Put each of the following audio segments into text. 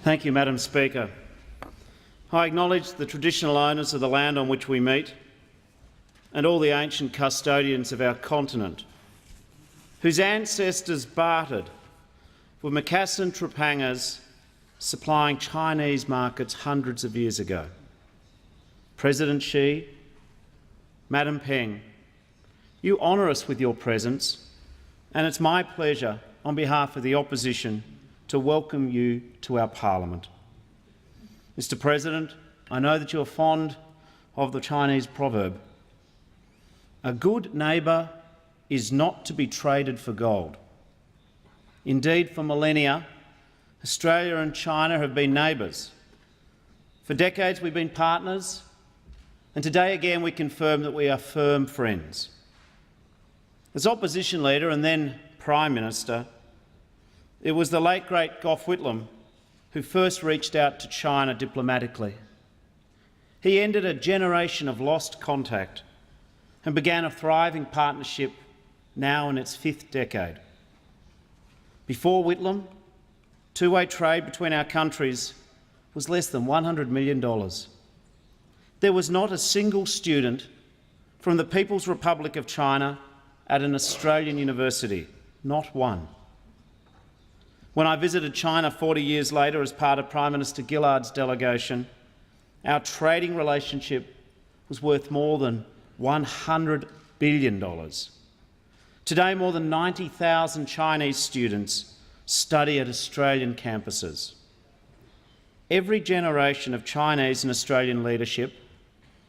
Thank you, Madam Speaker. I acknowledge the traditional owners of the land on which we meet and all the ancient custodians of our continent, whose ancestors bartered with Macassan Trapangas supplying Chinese markets hundreds of years ago. President Xi, Madam Peng, you honour us with your presence, and it's my pleasure, on behalf of the opposition, to welcome you to our parliament. Mr. President, I know that you are fond of the Chinese proverb, "A good neighbour is not to be traded for gold." Indeed, for millennia, Australia and China have been neighbours. For decades we've been partners, and today again we confirm that we are firm friends. As opposition leader and then Prime Minister, it was the late great Gough Whitlam who first reached out to China diplomatically. He ended a generation of lost contact and began a thriving partnership now in its 5th decade. Before Whitlam, two-way trade between our countries was less than $100 million. There was not a single student from the People's Republic of China at an Australian university, not one. When I visited China 40 years later as part of Prime Minister Gillard's delegation, our trading relationship was worth more than $100 billion. Today, more than 90,000 Chinese students study at Australian campuses. Every generation of Chinese and Australian leadership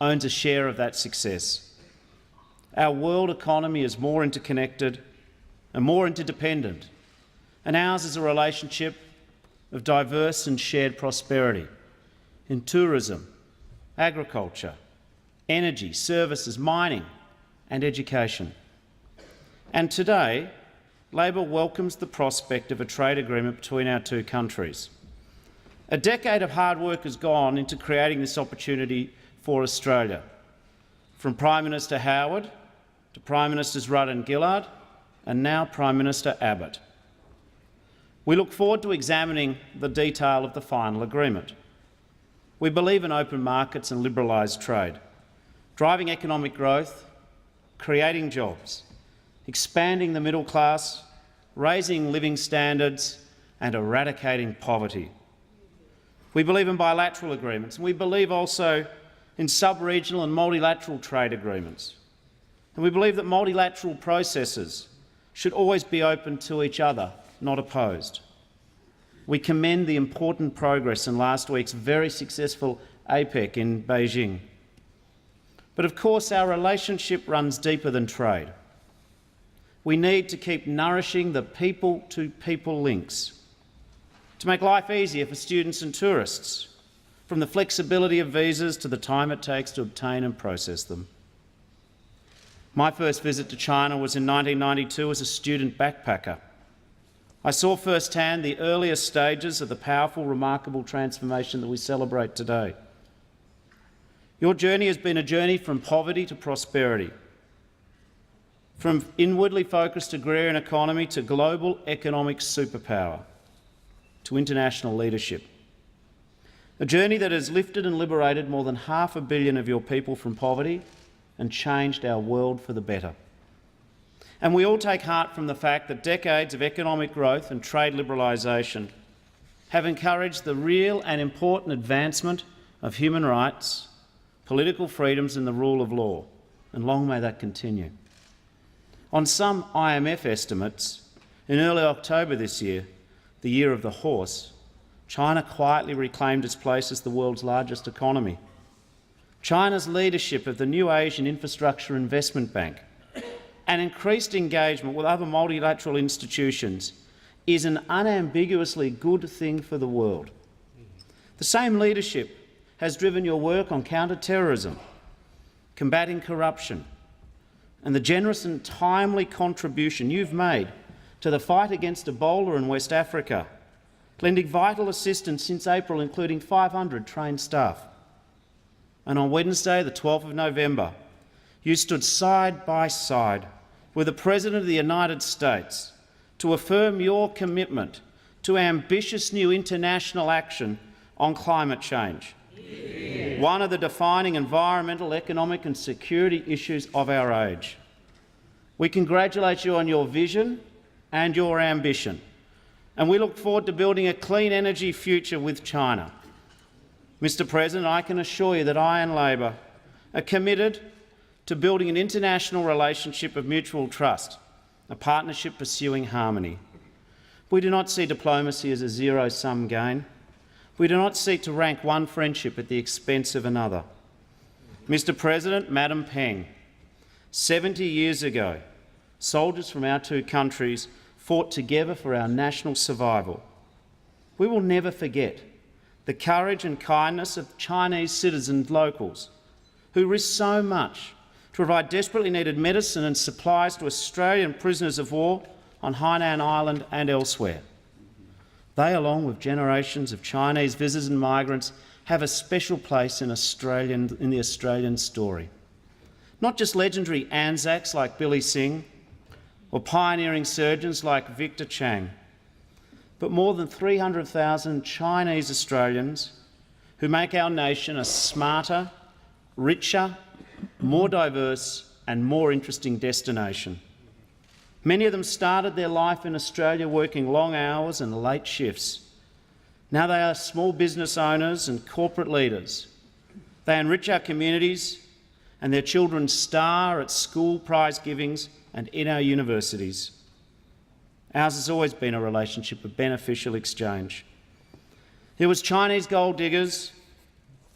owns a share of that success. Our world economy is more interconnected and more interdependent, and ours is a relationship of diverse and shared prosperity in tourism, agriculture, energy, services, mining and education. And today, Labor welcomes the prospect of a trade agreement between our two countries. A decade of hard work has gone into creating this opportunity for Australia, from Prime Minister Howard to Prime Ministers Rudd and Gillard, and now Prime Minister Abbott. We look forward to examining the detail of the final agreement. We believe in open markets and liberalised trade, driving economic growth, creating jobs, expanding the middle class, raising living standards and eradicating poverty. We believe in bilateral agreements, and we believe also in sub-regional and multilateral trade agreements. And we believe that multilateral processes should always be open to each other, not opposed. We commend the important progress in last week's very successful APEC in Beijing. But of course our relationship runs deeper than trade. We need to keep nourishing the people-to-people links, to make life easier for students and tourists, from the flexibility of visas to the time it takes to obtain and process them. My first visit to China was in 1992 as a student backpacker. I saw firsthand the earliest stages of the powerful, remarkable transformation that we celebrate today. Your journey has been a journey from poverty to prosperity, from inwardly focused agrarian economy to global economic superpower, to international leadership. A journey that has lifted and liberated more than 500 million of your people from poverty and changed our world for the better. And we all take heart from the fact that decades of economic growth and trade liberalisation have encouraged the real and important advancement of human rights, political freedoms and the rule of law, and long may that continue. On some IMF estimates, in early October this year, the year of the horse, China quietly reclaimed its place as the world's largest economy. China's leadership of the new Asian Infrastructure Investment Bank and increased engagement with other multilateral institutions is an unambiguously good thing for the world. The same leadership has driven your work on counter-terrorism, combating corruption, and the generous and timely contribution you've made to the fight against Ebola in West Africa, lending vital assistance since April, including 500 trained staff. And on Wednesday, the 12th of November, you stood side by side with the President of the United States to affirm your commitment to ambitious new international action on climate change, one of the defining environmental, economic and security issues of our age. We congratulate you on your vision and your ambition, and we look forward to building a clean energy future with China. Mr President, I can assure you that I and Labor are committed to building an international relationship of mutual trust, a partnership pursuing harmony. We do not see diplomacy as a zero-sum game. We do not seek to rank one friendship at the expense of another. Mr President, Madam Peng, 70 years ago, soldiers from our two countries fought together for our national survival. We will never forget the courage and kindness of Chinese citizens locals who risked so much to provide desperately needed medicine and supplies to Australian prisoners of war on Hainan Island and elsewhere. They, along with generations of Chinese visitors and migrants, have a special place in the Australian story. Not just legendary Anzacs like Billy Singh or pioneering surgeons like Victor Chang, but more than 300,000 Chinese Australians who make our nation a smarter, richer, more diverse and more interesting destination. Many of them started their life in Australia working long hours and late shifts. Now they are small business owners and corporate leaders. They enrich our communities, and their children star at school prize givings and in our universities. Ours has always been a relationship of beneficial exchange. It was Chinese gold diggers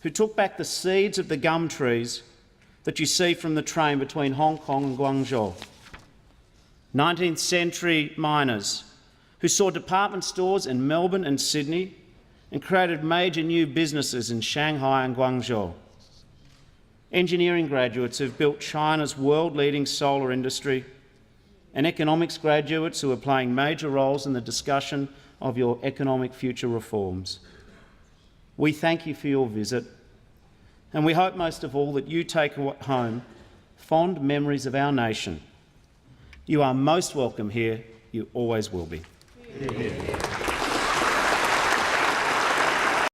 who took back the seeds of the gum trees that you see from the train between Hong Kong and Guangzhou. 19th century miners who saw department stores in Melbourne and Sydney and created major new businesses in Shanghai and Guangzhou. Engineering graduates who've built China's world-leading solar industry, and economics graduates who are playing major roles in the discussion of your economic future reforms. We thank you for your visit, and we hope most of all that you take home fond memories of our nation. You are most welcome here. You always will be.